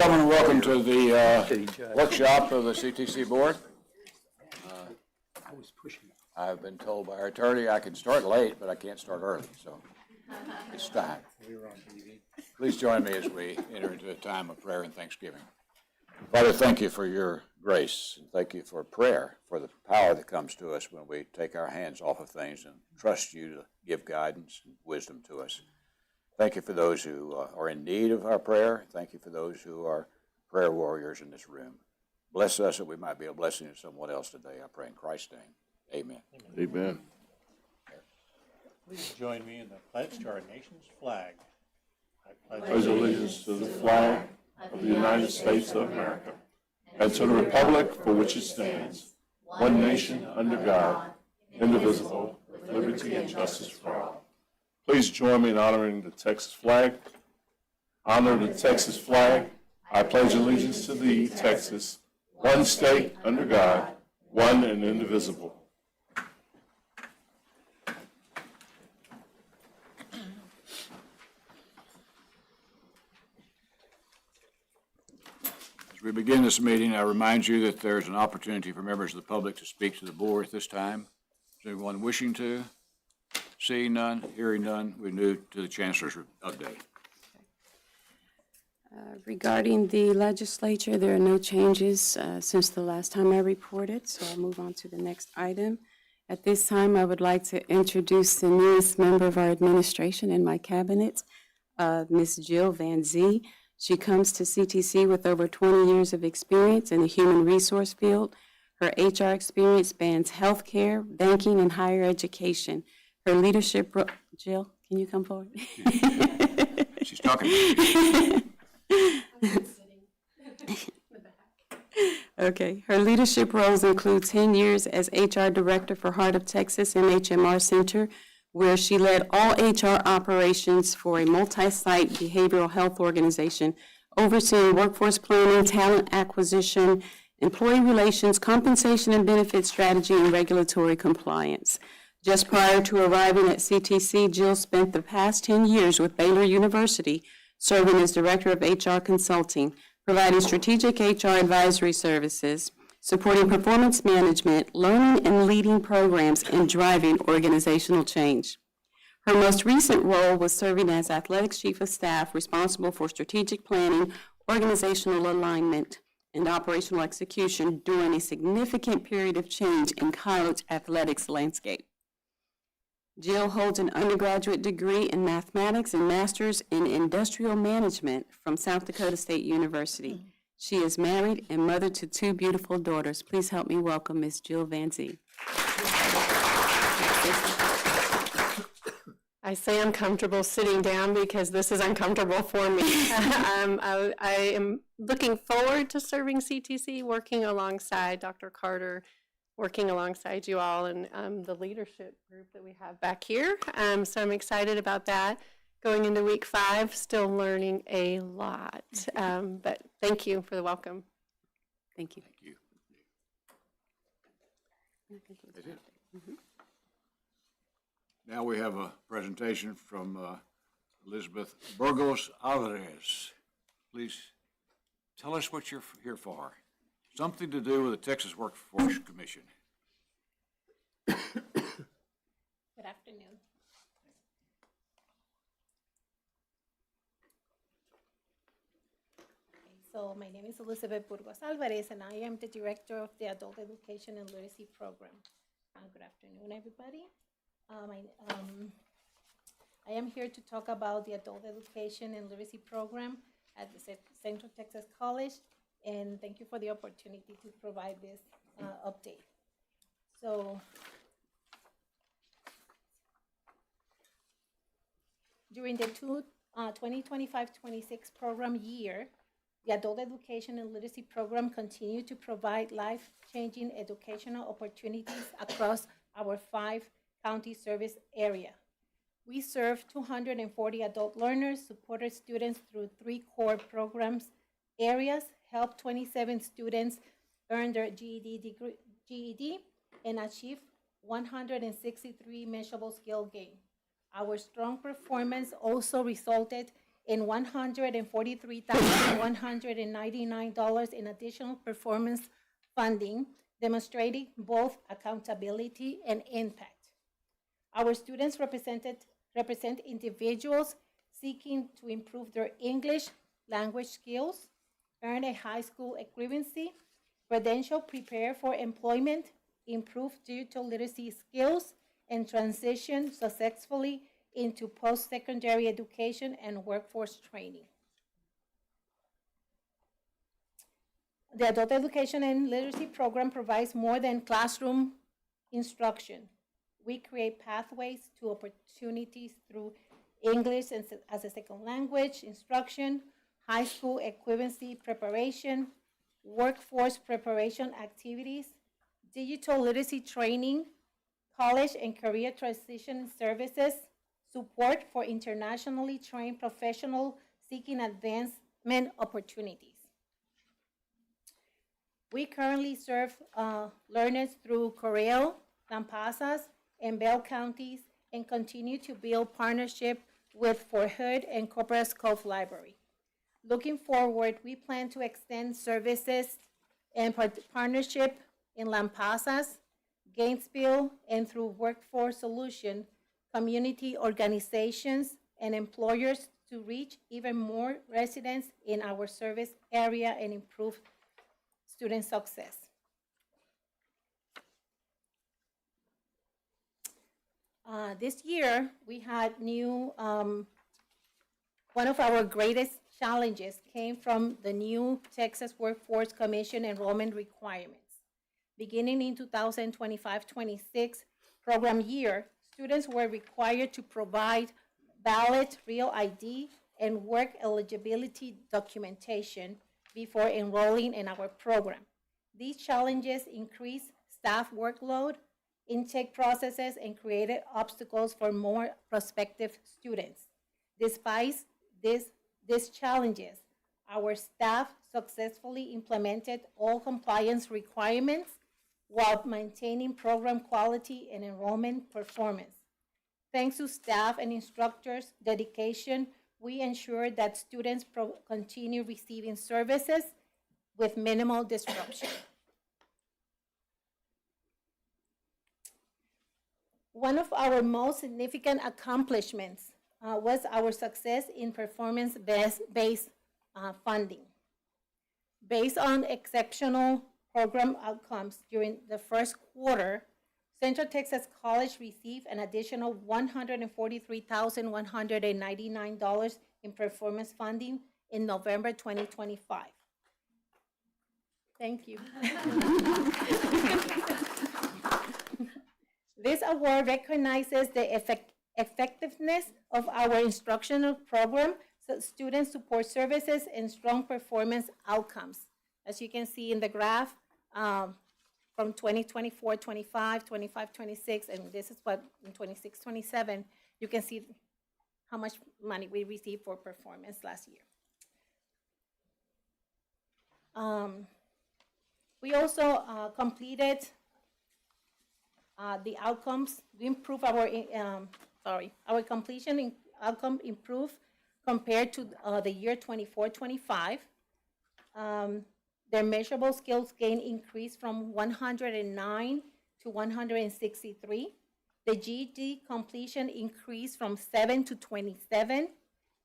Gentlemen, welcome to the workshop of the CTC Board. I've been told by our attorney I can start late, but I can't start early, so it's time. Please join me as we enter into a time of prayer and thanksgiving. Father, thank you for your grace, and thank you for prayer, for the power that comes to us when we take our hands off of things and trust you to give guidance and wisdom to us. Thank you for those who are in need of our prayer. Thank you for those who are prayer warriors in this room. Bless us that we might be a blessing to someone else today. I pray in Christ's name. Amen. Amen. Please join me in the pledge to our nation's flag. I Pledge allegiance to the flag of the United States of America and to the republic for which it stands, one nation under God, indivisible, with liberty and justice for all. Please join me in honoring the Texas flag. Honor the Texas flag. I pledge allegiance to thee, Texas, one state under God, one and indivisible. As we begin this meeting, I remind you that there's an opportunity for members of the public to speak to the board at this time. Is anyone wishing to? Seeing none, hearing none, we move to the Chancellor's update. Regarding the legislature, there are no changes since the last time I reported, so I'll move on to the next item. At this time, I would like to introduce the newest member of our administration in my cabinet, Ms. Jill Van Zee. She comes to CTC with over 20 years of experience in the human resource field. Her HR experience spans healthcare, banking, and higher education. Her leadership, Jill, can you come forward? She's talking. Okay. Her leadership roles include 10 years as HR Director for Heart of Texas MHMR Center, where she led all HR operations for a multi-site behavioral health organization, overseeing workforce planning, talent acquisition, employee relations, compensation and benefit strategy, and regulatory compliance. Just prior to arriving at CTC, Jill spent the past 10 years with Baylor University, serving as Director of HR Consulting, providing strategic HR advisory services, supporting performance management, learning and leading programs, and driving organizational change. Her most recent role was serving as Athletics Chief of Staff, responsible for strategic planning, organizational alignment, and operational execution during a significant period of change in college athletics landscape. Jill holds an undergraduate degree in mathematics and master's in industrial management from South Dakota State University. She is married and mother to two beautiful daughters. Please help me welcome Ms. Jill Van Zee. I say I'm comfortable sitting down because this is uncomfortable for me. I am looking forward to serving CTC, working alongside Dr. Carter, working alongside you all and the leadership group that we have back here. So I'm excited about that. Going into week 5, still learning a lot. But thank you for the welcome. Thank you. Thank you. Now we have a presentation from Elizabeth Burgos Alvarez. Please tell us what you're here for. Something to do with the Texas Workforce Commission. Good afternoon. So my name is Elizabeth Burgos Alvarez, and I am the Director of the Adult Education and Literacy Program. Good afternoon, everybody. I am here to talk about the Adult Education and Literacy Program at the Central Texas College, and thank you for the opportunity to provide this update. So, during the 2025-26 program year, the Adult Education and Literacy Program continued to provide life-changing educational opportunities across our 5 county service area. We serve 240 adult learners, supported students through 3 core programs areas, helped 27 students earn their GED and achieve 163 measurable skill gain. Our strong performance also resulted and $143,199 in additional performance funding, demonstrating both accountability and impact. Our students represent individuals seeking to improve their English language skills, earn a high school equivalency, credential, prepare for employment, improve digital literacy skills, and transition successfully into post-secondary education and workforce training. The Adult Education and Literacy Program provides more than classroom instruction. We create pathways to opportunities through English as a second language instruction, high school equivalency preparation, workforce preparation activities, digital literacy training, college and career transition services, support for internationally trained professionals seeking advancement opportunities. We currently serve learners through Correo, Lampasas, and Bell counties and continue to build partnership with Fort Hood and Copperas Cove Library. Looking forward, we plan to extend services and partnership in Lampasas, Gainesville, and through Workforce Solution, community organizations, and employers to reach even more residents in our service area and improve student success. This year, we had one of our greatest challenges came from the new Texas Workforce Commission enrollment requirements. Beginning in 2025-26 program year, students were required to provide valid real ID and work eligibility documentation before enrolling in our program. These challenges increased staff workload, intake processes, and created obstacles for more prospective students. Despite these challenges, our staff successfully implemented all compliance requirements while maintaining program quality and enrollment performance. Thanks to staff and instructors' dedication, we ensured that students continue receiving services with minimal disruption. One of our most significant accomplishments was our success in performance-based funding. Based on exceptional program outcomes during the first quarter, Central Texas College received an additional $143,199 in performance funding in November 2025. Thank you. This award recognizes the effectiveness of our instructional program, so student support services, and strong performance outcomes. As you can see in the graph, from 2024-25, 25-26, and this is what in 26-27, you can see how much money we received for performance last year. We also completed the outcomes. We improved our completion outcome improved compared to the year 24-25. Their measurable skills gain increased from 109 to 163. The GED completion increased from 7 to 27.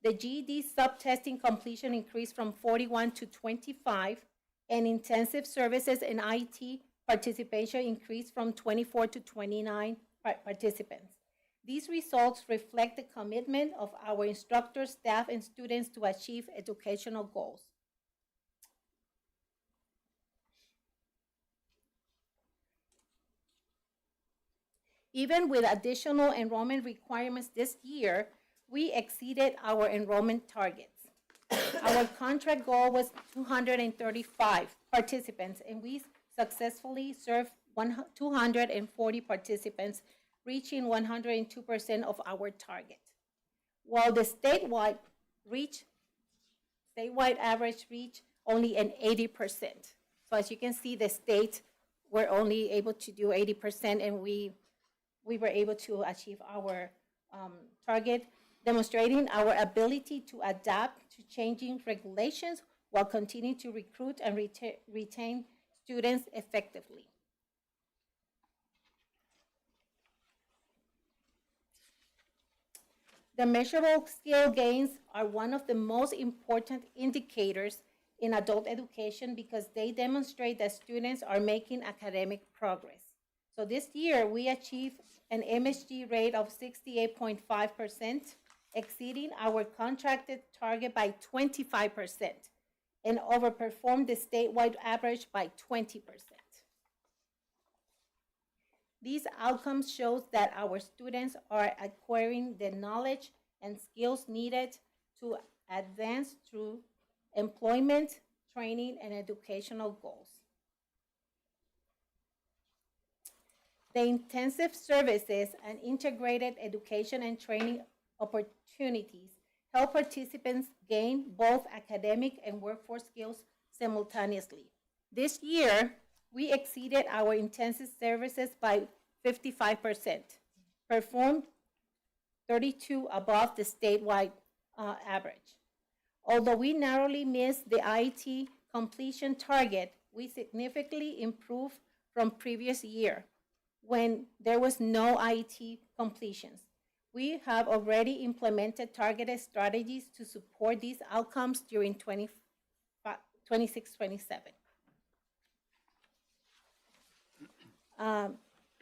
The GED sub-testing completion increased from 41 to 25. And intensive services and IT participation increased from 24 to 29 participants. These results reflect the commitment of our instructors, staff, and students to achieve educational goals. Even with additional enrollment requirements this year, we exceeded our enrollment targets. Our contract goal was 235 participants, and we successfully served 240 participants, reaching 102% of our target. While the statewide average reached only an 80%. So as you can see, the state were only able to do 80%, and we were able to achieve our target. demonstrating our ability to adapt to changing regulations while continuing to recruit and retain students effectively. The measurable skill gains are one of the most important indicators in adult education because they demonstrate that students are making academic progress. So this year, we achieved an MSG rate of 68.5%, exceeding our contracted target by 25%, and overperformed the statewide average by 20%. These outcomes show that our students are acquiring the knowledge and skills needed to advance through employment, training, and educational goals. The intensive services and integrated education and training opportunities help participants gain both academic and workforce skills simultaneously. This year, we exceeded our intensive services by 55%, performed 32 above the statewide average. Although we narrowly missed the IET completion target, we significantly improved from previous year when there was no IET completions. We have already implemented targeted strategies to support these outcomes during 26-27.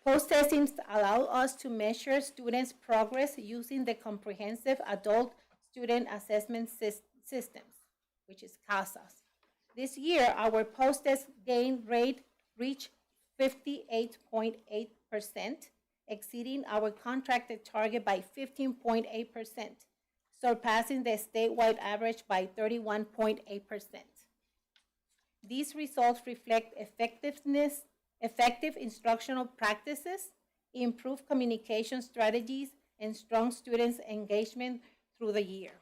Post-testing allow us to measure students' progress using the Comprehensive Adult Student Assessment Systems, which is CASAS. This year, our post-test gain rate reached 58.8%, exceeding our contracted target by 15.8%, surpassing the statewide average by 31.8%. These results reflect effective instructional practices, improved communication strategies, and strong students' engagement through the year.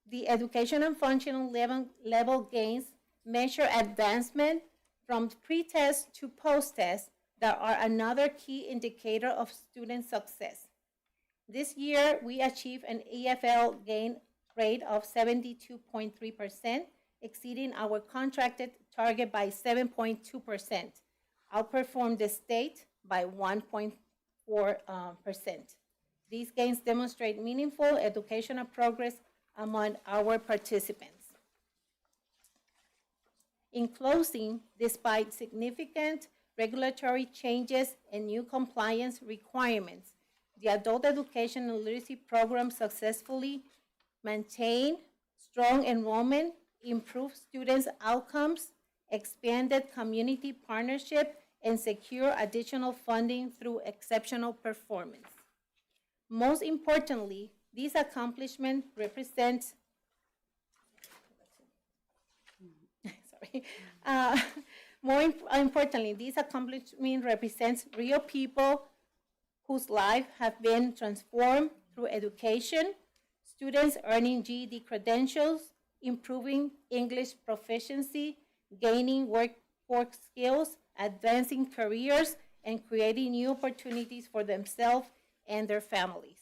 The education and functional level gains measure advancement from pre-test to post-test that are another key indicator of student success. This year, we achieved an EFL gain rate of 72.3%, exceeding our contracted target by 7.2%, outperformed the state by 1.4%. These gains demonstrate meaningful educational progress among our participants. In closing, despite significant regulatory changes and new compliance requirements, the adult education and literacy program successfully maintained strong enrollment, improved students' outcomes, expanded community partnership, and secured additional funding through exceptional performance. Most importantly, these accomplishments represent importantly, these accomplishments represent real people whose lives have been transformed through education, students earning GED credentials, improving English proficiency, gaining workforce skills, advancing careers, and creating new opportunities for themselves and their families.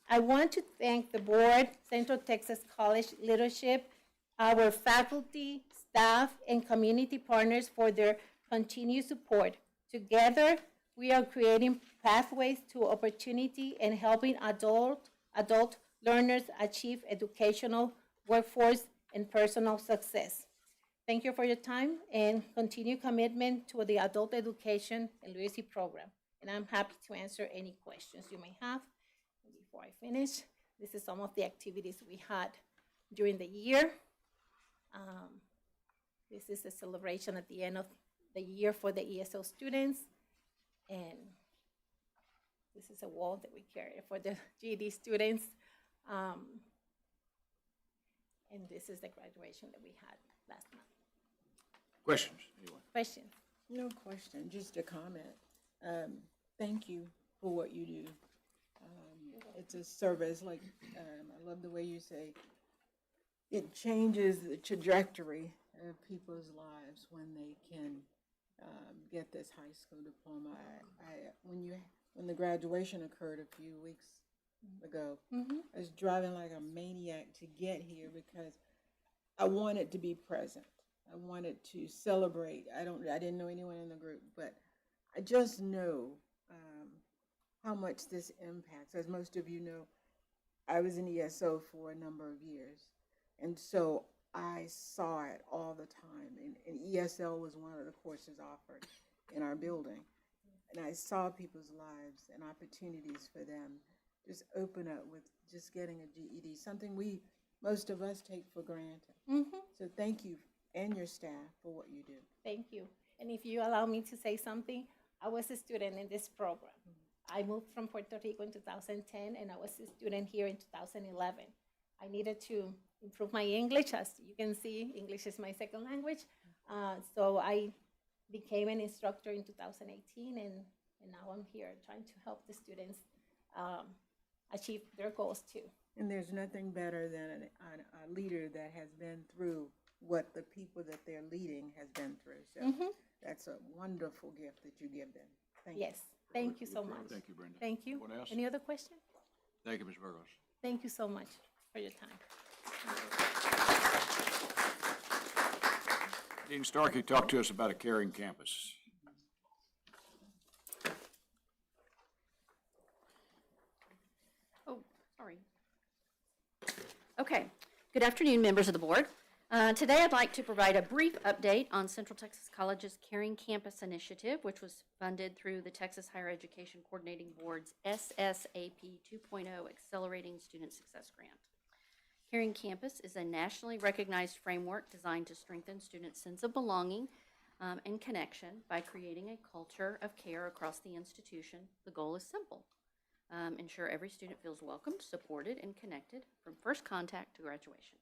I want to thank the board, Central Texas College leadership, our faculty, staff, and community partners for their continued support. Together, we are creating pathways to opportunity and helping adult learners achieve educational, workforce, and personal success. Thank you for your time and continued commitment to the adult education and literacy program. And I'm happy to answer any questions you may have. Before I finish, this is some of the activities we had during the year. This is a celebration at the end of the year for the ESL students. And this is a wall that we carry for the GED students. And this is the graduation that we had last month. Questions, anyone? Questions? No question, just a comment. Thank you for what you do. It's a service, like, I love the way you say, it changes the trajectory of people's lives when they can get this high school diploma. When the graduation occurred a few weeks ago, I was driving like a maniac to get here because I wanted to be present. I wanted to celebrate. I didn't know anyone in the group, but I just know how much this impacts. As most of you know, I was in ESO for a number of years, and so I saw it all the time. And ESL was one of the courses offered in our building, and I saw people's lives and opportunities for them just open up with just getting a GED, something most of us take for granted. So thank you and your staff for what you do. Thank you. And if you allow me to say something, I was a student in this program. I moved from Puerto Rico in 2010, and I was a student here in 2011. I needed to improve my English. As you can see, English is my second language. So I became an instructor in 2018, and now I'm here trying to help the students achieve their goals too. And there's nothing better than a leader that has been through what the people that they're leading has been through. So that's a wonderful gift that you give them. Thank you. Yes, thank you so much. Thank you, Brenda. Thank you. Anyone else? Any other questions? Thank you, Ms. Burgos. Thank you so much for your time. Dean Starkey, talk to us about a caring campus. Oh, sorry. Okay. Good afternoon, members of the board. Today, I'd like to provide a brief update on Central Texas College's Caring Campus Initiative, which was funded through the Texas Higher Education Coordinating Board's SSAP 2.0 Accelerating Student Success Grant. Caring Campus is a nationally recognized framework designed to strengthen students' sense of belonging and connection by creating a culture of care across the institution. The goal is simple. Ensure every student feels welcomed, supported, and connected from first contact to graduation.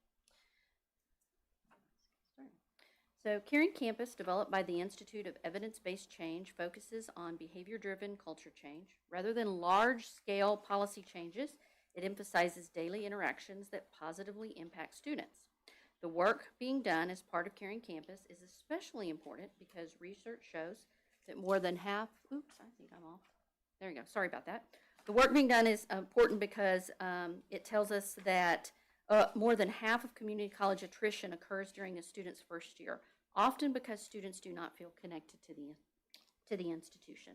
So Caring Campus, developed by the Institute of Evidence-Based Change, focuses on behavior-driven culture change. Rather than large-scale policy changes, it emphasizes daily interactions that positively impact students. The work being done as part of Caring Campus is especially important because research shows that more than half, oops, I think I'm off. There you go, sorry about that. The work being done is important because it tells us that more than half of community college attrition occurs during a student's first year, often because students do not feel connected to the institution.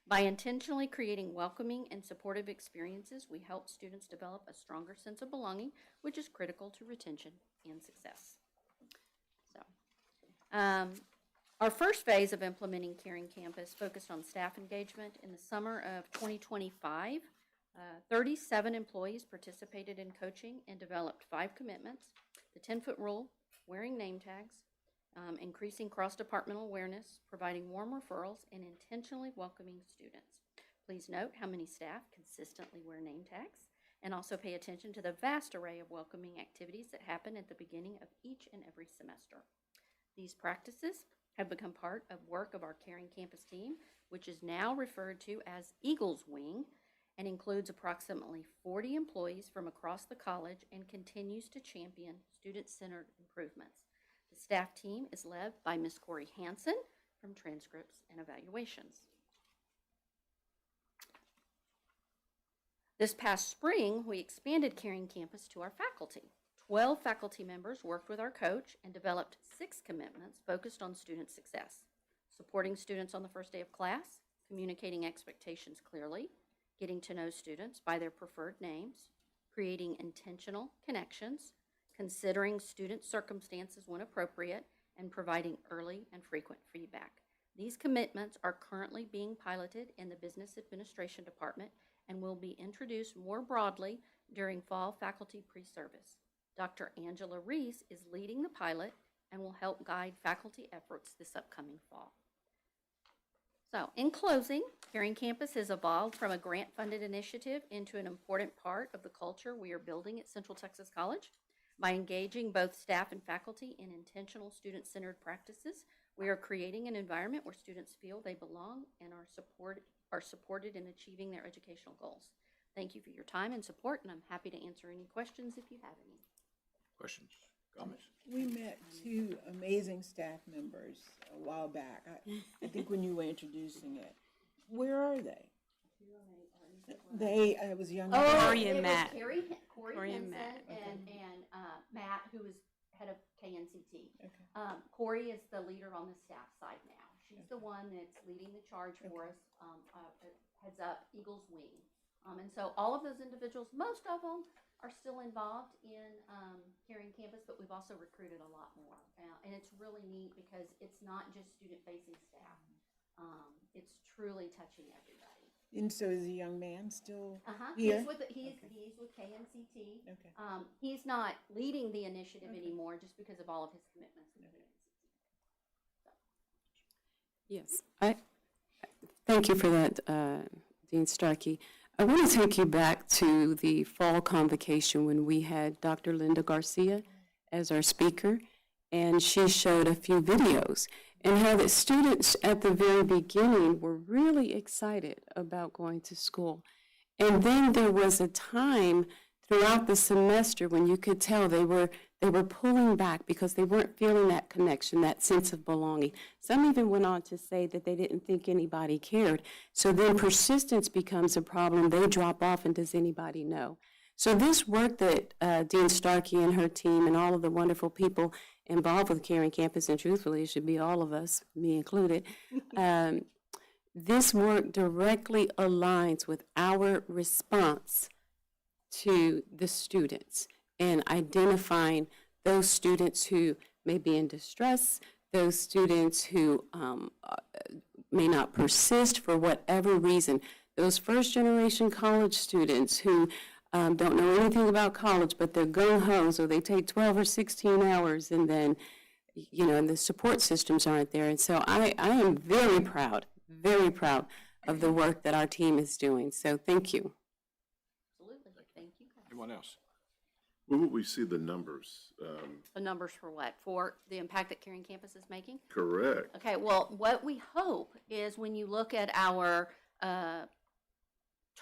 By intentionally creating welcoming and supportive experiences, we help students develop a stronger sense of belonging, which is critical to retention and success. So, our first phase of implementing Caring Campus focused on staff engagement. In the summer of 2025, 37 employees participated in coaching and developed 5 commitments: the 10-foot rule, wearing name tags, increasing cross-departmental awareness, providing warm referrals, and intentionally welcoming students. Please note how many staff consistently wear name tags, and also pay attention to the vast array of welcoming activities that happen at the beginning of each and every semester. These practices have become part of work of our Caring Campus team, which is now referred to as Eagles Wing, and includes approximately 40 employees from across the college and continues to champion student-centered improvements. The staff team is led by Ms. Corey Hansen from Transcripts and Evaluations. This past spring, we expanded Caring Campus to our faculty. 12 faculty members worked with our coach and developed 6 commitments focused on student success: supporting students on the first day of class, communicating expectations clearly, getting to know students by their preferred names, creating intentional connections, considering student circumstances when appropriate, and providing early and frequent feedback. These commitments are currently being piloted in the Business Administration Department and will be introduced more broadly during fall faculty pre-service. Dr. Angela Reese is leading the pilot and will help guide faculty efforts this upcoming fall. So, in closing, Caring Campus has evolved from a grant-funded initiative into an important part of the culture we are building at Central Texas College. By engaging both staff and faculty in intentional student-centered practices, we are creating an environment where students feel they belong and are supported in achieving their educational goals. Thank you for your time and support, and I'm happy to answer any questions if you have any. Questions, Comments? We met two amazing staff members a while back. I think when you were introducing it. Where are they? It was young. Corey it and was Matt. Corey Corey and Henson Matt. and Matt, who is head of KNCT. Okay. Corey is the leader on the staff side now. She's the one that's leading the charge for us, heads up Eagles Wing. And so all of those individuals, most of them are still involved in Caring Campus, but we've also recruited a lot more. And it's really neat because it's not just student-facing staff. It's truly touching everybody. And so is the young man still He's here? with KNCT. Okay. He's not leading the initiative anymore just because of all of his commitments with KNCT. Yes, thank you for that, Dean Starkey. I want to take you back to the fall convocation when we had Dr. Linda Garcia as our speaker, and she showed a few videos and how the students at the very beginning were really excited about going to school. And then there was a time throughout the semester when you could tell they were pulling back because they weren't feeling that connection, that sense of belonging. Some even went on to say that they didn't think anybody cared. So then persistence becomes a problem. They drop off, and does anybody know? So this work that Dean Starkey and her team and all of the wonderful people involved with Caring Campus, and truthfully, it should be all of us, me included, this work directly aligns with our response to the students and identifying those students who may be in distress, those students who may not persist for whatever reason, those first-generation college students who don't know anything about college, but they're gung-ho, so they take 12 or 16 hours, and then, and the support systems aren't there. And so I am very proud of the work that our team is doing. So thank you. Absolutely. Thank you. Anyone else? Where would we see the numbers? The numbers for what? For the impact that Caring Campus is making? Correct. Okay, well, what we hope is when you look at our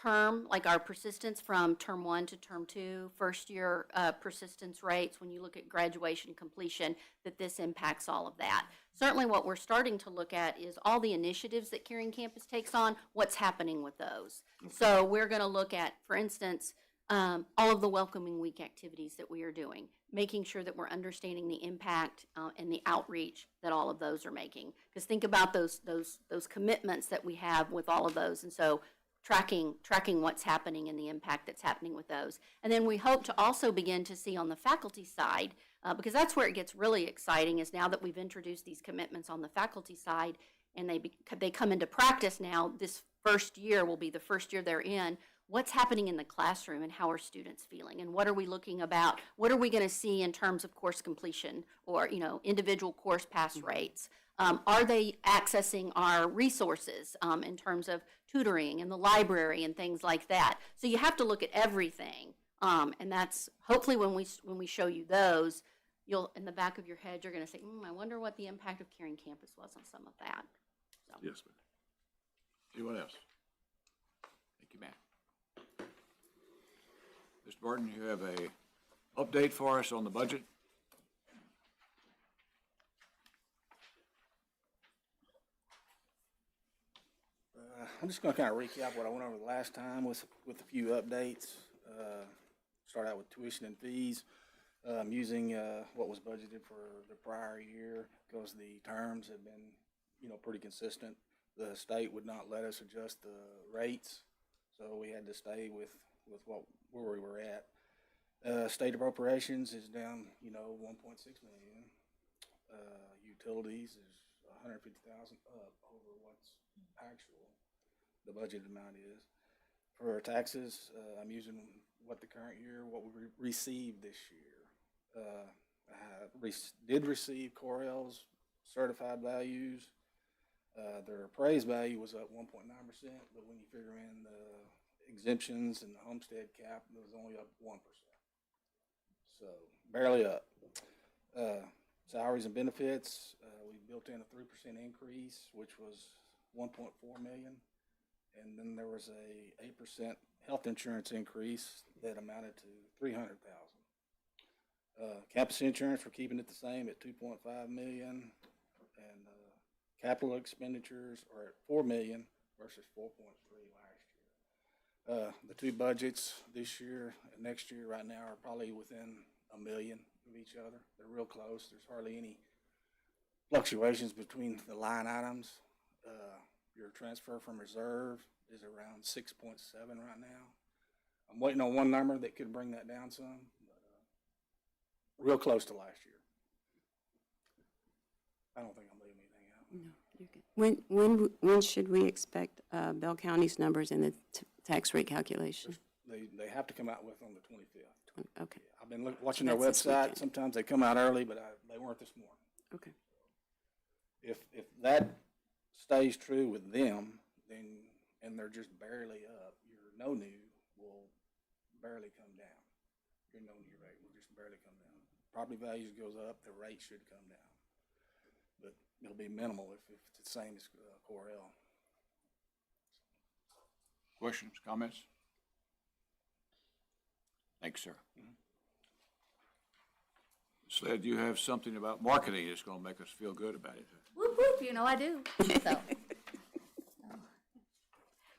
term, like our persistence from term 1 to term 2, first year persistence rates, when you look at graduation completion, that this impacts all of that. Certainly what we're starting to look at is all the initiatives that Caring Campus takes on, what's happening with those. So we're going to look at, for instance, all of the welcoming week activities that we are doing, making sure that we're understanding the impact and the outreach that all of those are making. Because think about those commitments that we have with all of those, and so tracking what's happening and the impact that's happening with those. And then we hope to also begin to see on the faculty side, because that's where it gets really exciting, is now that we've introduced these commitments on the faculty side and they come into practice now, this first year will be the first year they're in, what's happening in the classroom and how are students feeling, and what are we looking about, what are we going to see in terms of course completion or individual course pass rates. Are they accessing our resources in terms of tutoring and the library and things like that? So you have to look at everything, and that's hopefully when we show you those, you'll in the back of your head you're going to say, I wonder what the impact of Caring Campus was on some of that. So. Yes, ma'am. Anyone else? Thank you, Matt. Mr. Barton, you have a update for us on the budget? I'm just going to kind of recap what I went over the last time with a few updates. Start out with tuition and fees, using what was budgeted for the prior year because the terms have been, pretty consistent. The state would not let us adjust the rates, so we had to stay with where we were at. State appropriations is down, 1.6 million. Utilities is 150,000 up over what's actual. The budgeted amount is. For taxes, I'm using what we received this year. I did receive Corel's certified values. Their appraised value was up 1.9%, but when you figure in the exemptions and the homestead cap, it was only up 1%. So barely up. Salaries and benefits, we built in a 3% increase, which was 1.4 million. And then there was a 8% health insurance increase that amounted to 300,000. Campus insurance, we're keeping it the same at 2.5 million. And capital expenditures are at 4 million versus 4.3 last year. The two budgets this year and next year right now are probably within $1 million of each other. They're real close. There's hardly any fluctuations between the line items. Your transfer from reserve is around 6.7 right now. I'm waiting on one number that could bring that down some, but real close to last year. I don't think I'm leaving anything out. No, you're good. When should we expect Bell County's numbers in the tax rate calculation? They have to come out with on the 25th. Okay, I've been watching their That's this website. weekend. Sometimes they come out early, but they weren't this morning. okay. If that stays true with them, then, and they're just barely up, your no new will barely come down. Your no new rate will just barely come down. Property values goes up, the rate should come down. But it'll be minimal if it's the same as Core L. Questions, comments? Thanks, sir. Sled, you have something about marketing that's going to make us feel good about it. Whoop, whoop, you know I do. So.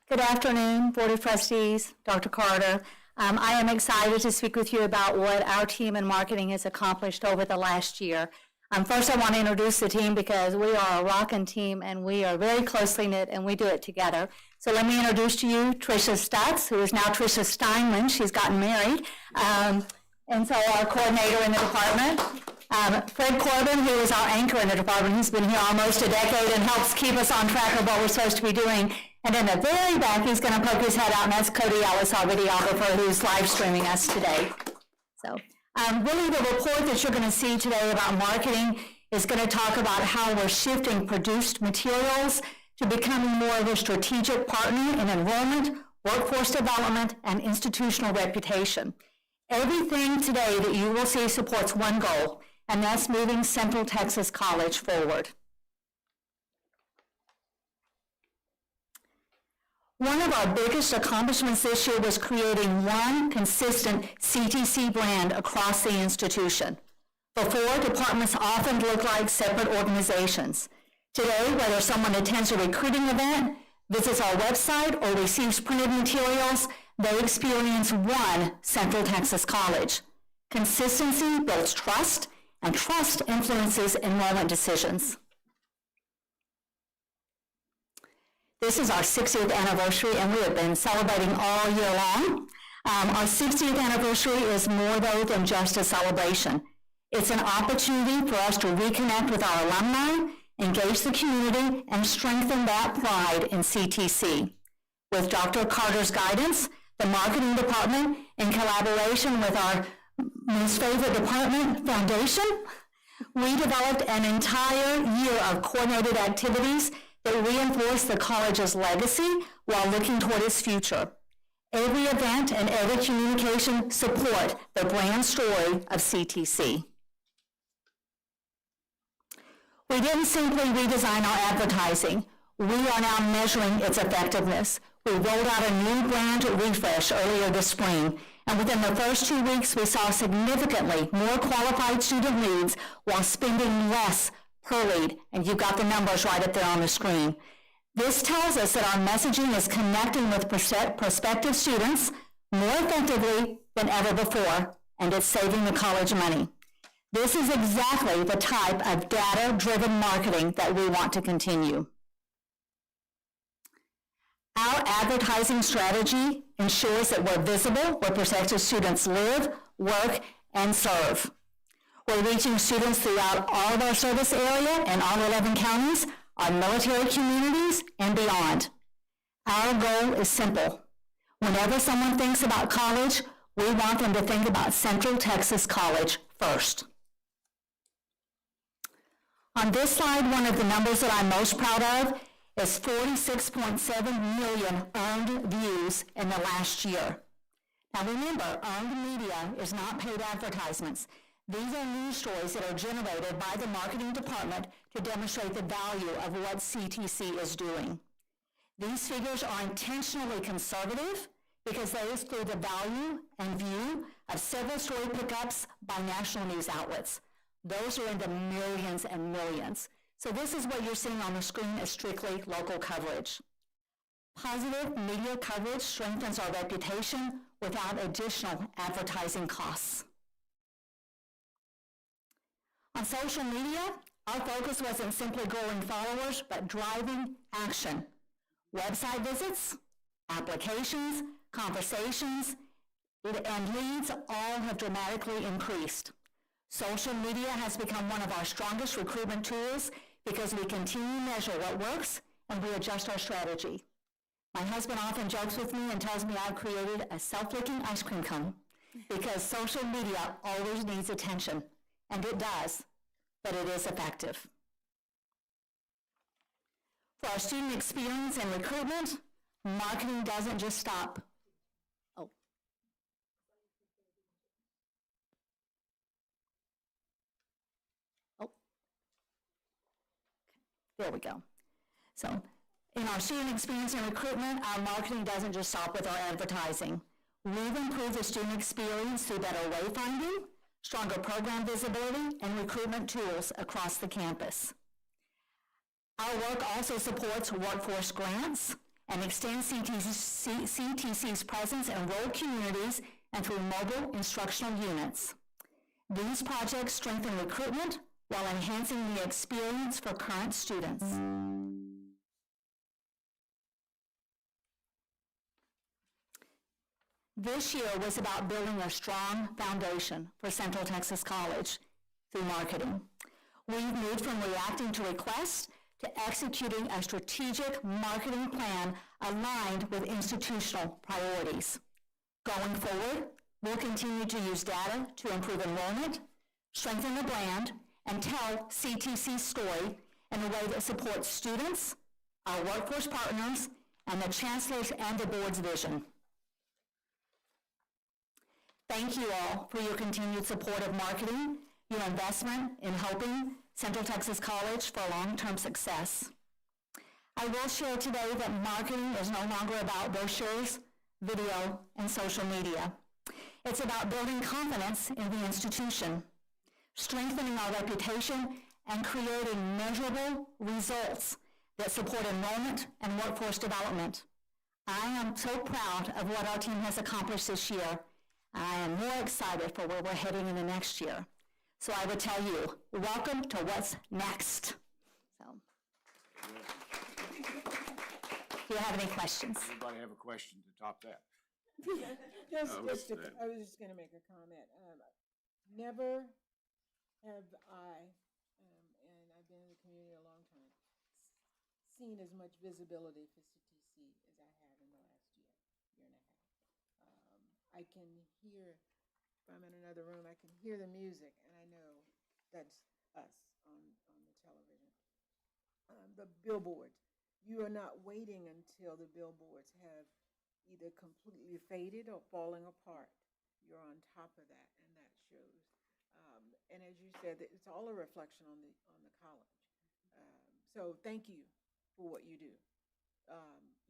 Good afternoon, Board of Trustees, Dr. Carter. I am excited to speak with you about what our team in marketing has accomplished over the last year. First, I want to introduce the team because we are a rockin' team and we are very closely knit and we do it together. So let me introduce to you Tricia Stutz, who is now Tricia Steinman. She's gotten married. And so our coordinator in the department. Fred Corbin, who is our anchor in the department. He's been here almost a decade and helps keep us on track of what we're supposed to be doing. And in the very back, he's going to poke his head out, and that's Cody Ellis, our videographer, who's live streaming us today. So really the report that you're going to see today about marketing is going to talk about how we're shifting produced materials to becoming more of a strategic partner in enrollment, workforce development, and institutional reputation. Everything today that you will see supports one goal, and that's moving Central Texas College forward. One of our biggest accomplishments this year was creating one consistent CTC brand across the institution. Before, departments often looked like separate organizations. Today, whether someone attends a recruiting event, visits our website, or receives printed materials, they experience one Central Texas College. Consistency builds trust, and trust influences enrollment decisions. This is our 60th anniversary, and we have been celebrating all year long. Our 60th anniversary is more, though, than just a celebration. It's an opportunity for us to reconnect with our alumni, engage the community, and strengthen that pride in CTC. With Dr. Carter's guidance, the marketing department, in collaboration with our most favorite department, Foundation, we developed an entire year of coordinated activities that reinforce the college's legacy while looking toward its future. Every event and every communication support the brand story of CTC. We didn't simply redesign our advertising. We are now measuring its effectiveness. We rolled out a new brand refresh earlier this spring, and within the first 2 weeks, we saw significantly more qualified student leads while spending less per lead, and you've got the numbers right up there on the screen. This tells us that our messaging is connecting with prospective students more effectively than ever before, and it's saving the college money. This is exactly the type of data-driven marketing that we want to continue. Our advertising strategy ensures that we're visible where prospective students live, work, and serve. We're reaching students throughout all of our service area in all 11 counties, our military communities, and beyond. Our goal is simple. Whenever someone thinks about college, we want them to think about Central Texas College first. On this slide, one of the numbers that I'm most proud of is 46.7 million earned views in the last year. Now remember, earned media is not paid advertisements. These are news stories that are generated by the marketing department to demonstrate the value of what CTC is doing. These figures are intentionally conservative because they exclude the value and view of several story pickups by national news outlets. Those are in the millions and millions. So this is what you're seeing on the screen is strictly local coverage. Positive media coverage strengthens our reputation without additional advertising costs. On social media, our focus wasn't simply growing followers, but driving action. Website visits, applications, conversations, and leads all have dramatically increased. Social media has become one of our strongest recruitment tools because we continue to measure what works and we adjust our strategy. My husband often jokes with me and tells me I've created a self-licking ice cream cone because social media always needs attention, and it does, but it is effective. For our student experience and recruitment, marketing doesn't just stop. There we go. So in our student experience and recruitment, our marketing doesn't just stop with our advertising. We've improved the student experience through better wayfinding, stronger program visibility, and recruitment tools across the campus. Our work also supports workforce grants and extends CTC's presence in rural communities and through mobile instructional units. These projects strengthen recruitment while enhancing the experience for current students. This year was about building a strong foundation for Central Texas College through marketing. We've moved from reacting to requests to executing a strategic marketing plan aligned with institutional priorities. Going forward, we'll continue to use data to improve enrollment, strengthen the brand, and tell CTC's story in a way that supports students, our workforce partners, and the chancellor's and the board's vision. Thank you all for your continued support of marketing, your investment in helping Central Texas College for long-term success. I will share today that marketing is no longer about brochures, video, and social media. It's about building confidence in the institution, strengthening our reputation, and creating measurable results that support enrollment and workforce development. I am so proud of what our team has accomplished this year. I am more excited for where we're heading in the next year. So I would tell you, welcome to what's next. So, do you have any questions? Anybody have a question to top that? I was just going to make a comment. Never have I, and I've been in the community a long time, seen as much visibility for CTC as I have in the last year and a half. I can hear, if I'm in another room, I can hear the music, and I know that's us on the television. The billboards, you are not waiting until the billboards have either completely faded or falling apart. You're on top of that, and that shows. And as you said, it's all a reflection on the college. So thank you for what you do.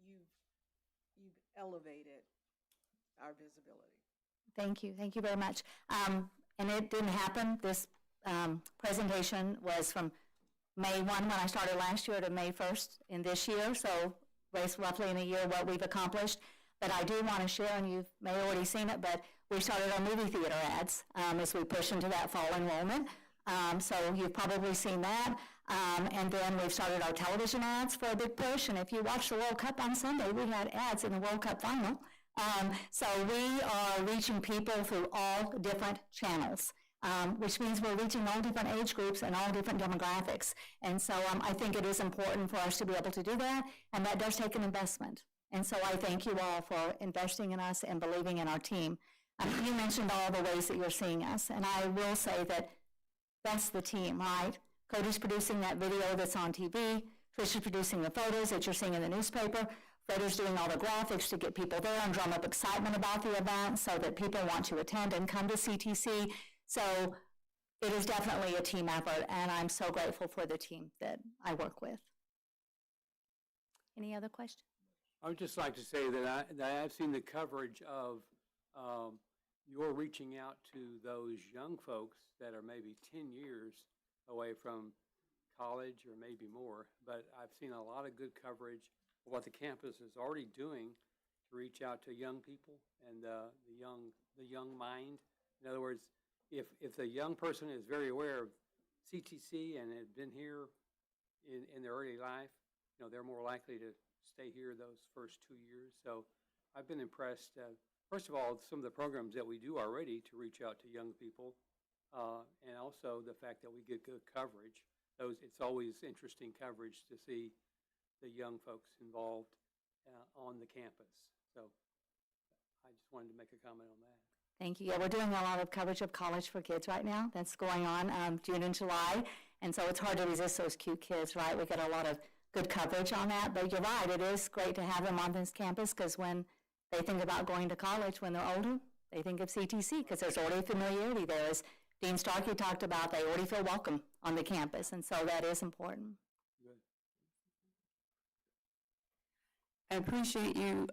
You've elevated our visibility. Thank you very much. And it didn't happen. This presentation was from May 1 when I started last year to May 1st in this year, so it's roughly in a year what we've accomplished. But I do want to share, and you may have already seen it, but we started our movie theater ads as we push into that fall enrollment. So you've probably seen that. And then we've started our television ads for a big push. And if you watch the World Cup on Sunday, we had ads in the World Cup final. So we are reaching people through all different channels, which means we're reaching all different age groups and all different demographics. And so I think it is important for us to be able to do that, and that does take an investment. And so I thank you all for investing in us and believing in our team. You mentioned all the ways that you're seeing us, and I will say that that's the team, right? Cody's producing that video that's on TV. Trisha's producing the photos that you're seeing in the newspaper. Frederick's doing all the graphics to get people there and drum up excitement about the event so that people want to attend and come to CTC. So it is definitely a team effort, and I'm so grateful for the team that I work with. Any other questions? I would just like to say that I've seen the coverage of you're reaching out to those young folks that are maybe 10 years away from college or maybe more. But I've seen a lot of good coverage of what the campus is already doing to reach out to young people and the young mind. In other words, if the young person is very aware of CTC and had been here in their early life, they're more likely to stay here those first 2 years. So I've been impressed, first of all, some of the programs that we do already to reach out to young people, and also the fact that we get good coverage. It's always interesting coverage to see the young folks involved on the campus. So I just wanted to make a comment on that. Thank you. Yeah, we're doing a lot of coverage of college for kids right now. That's going on June and July. And so it's hard to resist those cute kids, right? We get a lot of good coverage on that. But you're right, it is great to have them on this campus because when they think about going to college when they're older, they think of CTC because there's already familiarity there. As Dean Starkey talked about, they already feel welcome on the campus. And so that is important. Good. I appreciate you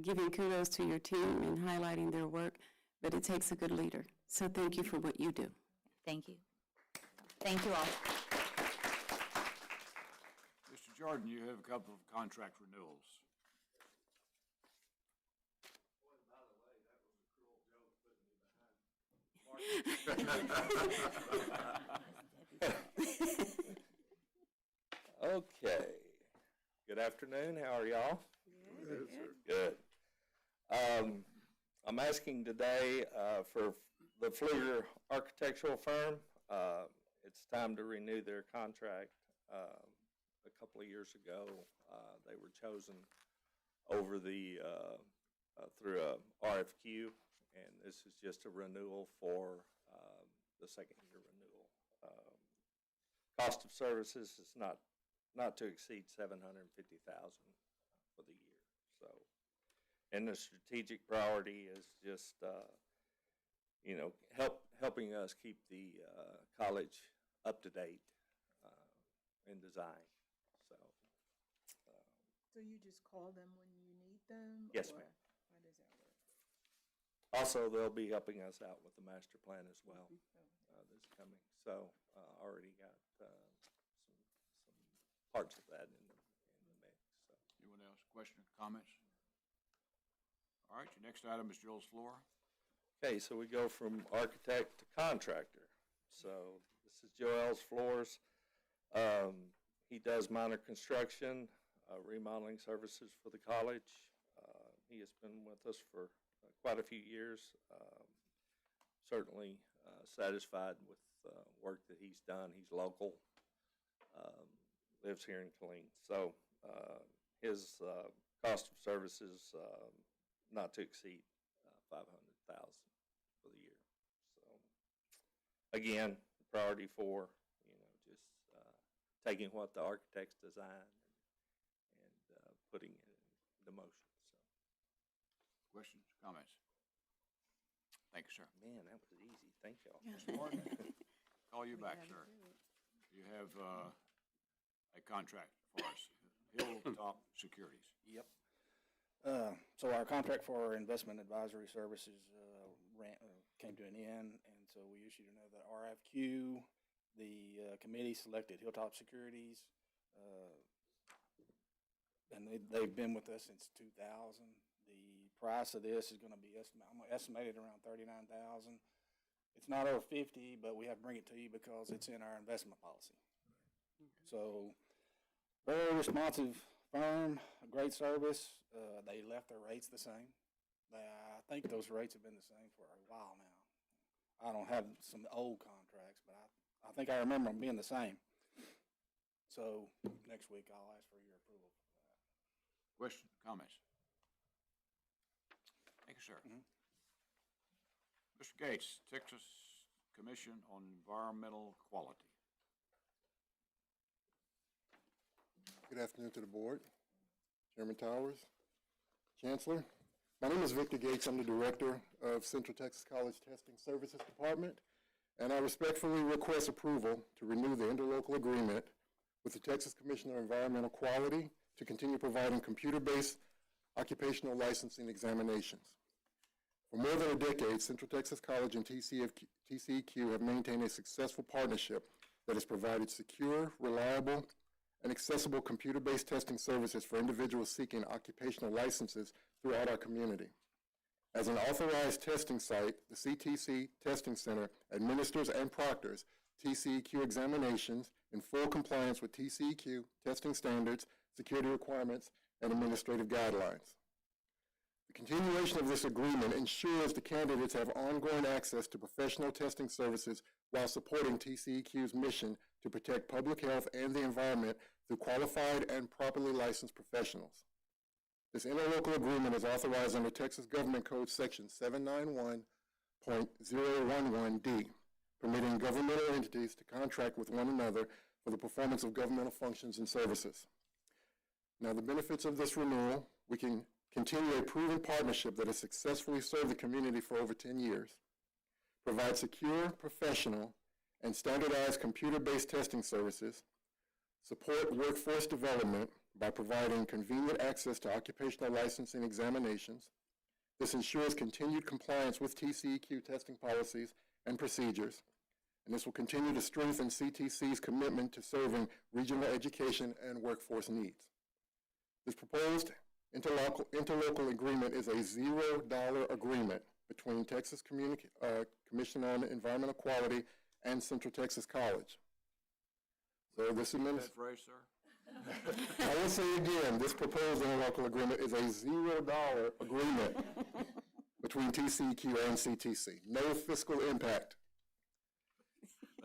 giving kudos to your team and highlighting their work, but it takes a good leader. So thank you for what you do. Thank you. Thank you all. Mr. Jordan, you have a couple of contract renewals. Okay. Good afternoon. How are y'all? Good, sir. Good. I'm asking today for the Pfluger Architectural Firm. It's time to renew their contract. A couple of years ago, they were chosen over the through a RFQ, and this is just a renewal for the second year renewal. Cost of services is not to exceed $750,000 for the year. So, and the strategic priority is just helping us keep the college up to date in design. So. So you just call them when you need them? Yes, or ma'am. How does that work? Also, they'll be helping us out with the master plan as well. That's coming. So already got some parts of that in the mix. So. Anyone else? Question or comments? All right, your next item is Joel's floor. Okay, so we go from architect to contractor. So this is Joel's floors. He does minor construction, remodeling services for the college. He has been with us for quite a few years. Certainly satisfied with work that he's done. He's local, lives here in Killeen. So his cost of services not to exceed $500,000 for the year. So again, priority for just taking what the architects designed and putting it into motion. So. Questions, comments? Thank you, sir. Man, that was easy. Thank y'all. Mr. Martin, call you back, sir. You have a contract for us, Hilltop Securities. Yep. So our contract for our investment advisory services came to an end, and so we issued another RFQ. The committee selected Hilltop Securities, and they've been with us since 2000. The price of this is going to be estimated around $39,000. It's not over 50, but we have to bring it to you because it's in our investment policy. So, very responsive firm, great service. They left their rates the same. I think those rates have been the same for a while now. I don't have some old contracts, but I think I remember them being the same. So next week I'll ask for your approval for that. Question, comments? Thank you, sir. Mr. Gates, Texas Commission on Environmental Quality. Good afternoon to the board, Chairman Towers, Chancellor. My name is Victor Gates. I'm the Director of Central Texas College Testing Services Department, and I respectfully request approval to renew the interlocal agreement with the Texas Commission on Environmental Quality to continue providing computer-based occupational licensing examinations. For more than a decade, Central Texas College and TCEQ have maintained a successful partnership that has provided secure, reliable, and accessible computer-based testing services for individuals seeking occupational licenses throughout our community. As an authorized testing site, the CTC Testing Center administers and proctors TCEQ examinations in full compliance with TCEQ testing standards, security requirements, and administrative guidelines. The continuation of this agreement ensures the candidates have ongoing access to professional testing services while supporting TCEQ's mission to protect public health and the environment through qualified and properly licensed professionals. This interlocal agreement is authorized under Texas Government Code Section 791.011D, permitting governmental entities to contract with one another for the performance of governmental functions and services. Now, the benefits of this renewal: we can continue a proven partnership that has successfully served the community for over 10 years, provide secure, professional, and standardized computer-based testing services, support workforce development by providing convenient access to occupational licensing examinations. This ensures continued compliance with TCEQ testing policies and procedures, and this will continue to strengthen CTC's commitment to serving regional education and workforce needs. This proposed interlocal agreement is a $0 agreement between Texas Commission on Environmental Quality and Central Texas College. So this That phrase, sir? I will say again, this proposed interlocal agreement is a $0 agreement between TCEQ and CTC. No fiscal impact.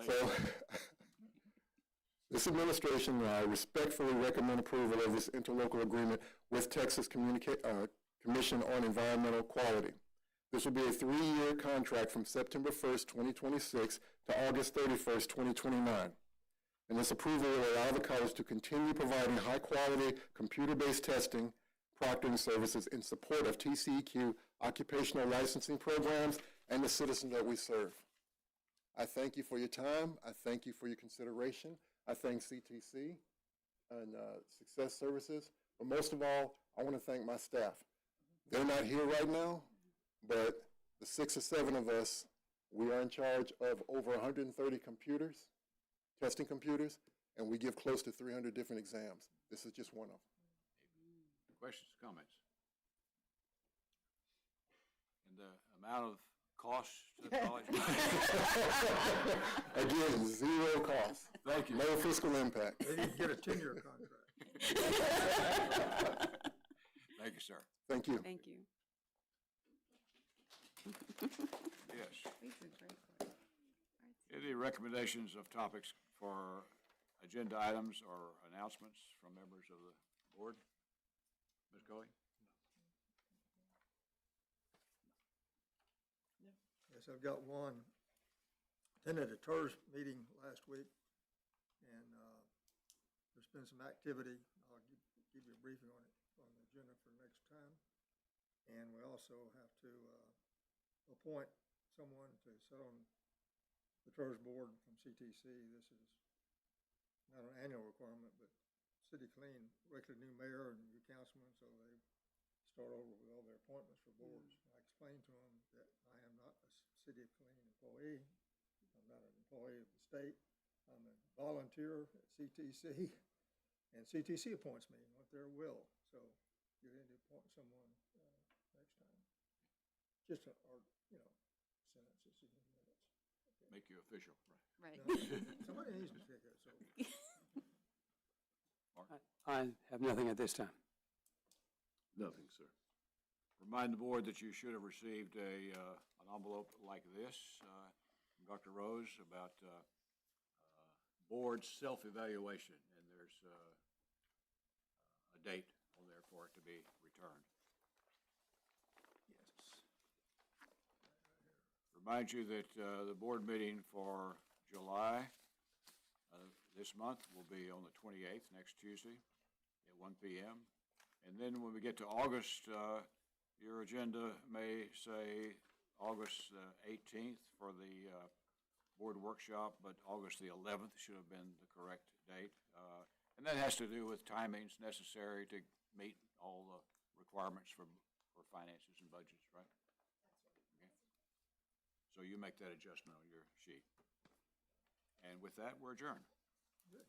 So, this administration and I respectfully recommend approval of this interlocal agreement with Texas Commission on Environmental Quality. This will be a 3-year contract from September 1st, 2026 to August 31st, 2029. And this approval will allow the college to continue providing high-quality computer-based testing, proctoring services in support of TCEQ occupational licensing programs and the citizens that we serve. I thank you for your time. I thank you for your consideration. I thank CTC and Success Services. But most of all, I want to thank my staff. They're not here right now, but the 6 or 7 of us, we are in charge of over 130 computers, testing computers, and we give close to 300 different exams. This is just one of them. Questions, comments? And the amount of cost to the college? Again, 0 cost. Thank you. No fiscal impact. They need to get a 10-year contract. Thank you, sir. Thank you. Thank you. Yes. Any recommendations of topics for agenda items or announcements from members of the board? Ms. Coley? Yes, I've got one. Attended a TERS meeting last week, and there's been some activity. I'll give you a briefing on it on the agenda for next time. And we also have to appoint someone to sit on the TERS board from CTC. This is not an annual requirement, but City Clean elected a new mayor and new councilman, so they start over with all their appointments for boards. I explained to them that I am not a City of Clean employee. I'm not an employee of the state. I'm a volunteer at CTC, and CTC appoints me at their will. So you're going to appoint someone next time. Just sentences in the minutes. Okay. Make you official, right? Right. No, somebody needs to take that. So. I have nothing at this time. Nothing, sir. Remind the board that you should have received an envelope like this from Dr. Rose about board self-evaluation, and there's a date on there for it to be returned. Yes. Remind you that the board meeting for July this month will be on the 28th, next Tuesday at 1 p.m. And then when we get to August, your agenda may say August 18th for the board workshop, but August the 11th should have been the correct date. And that has to do with timings necessary to meet all the requirements for finances and budgets, right? So you make that adjustment on your sheet. And with that, we're adjourned. Good.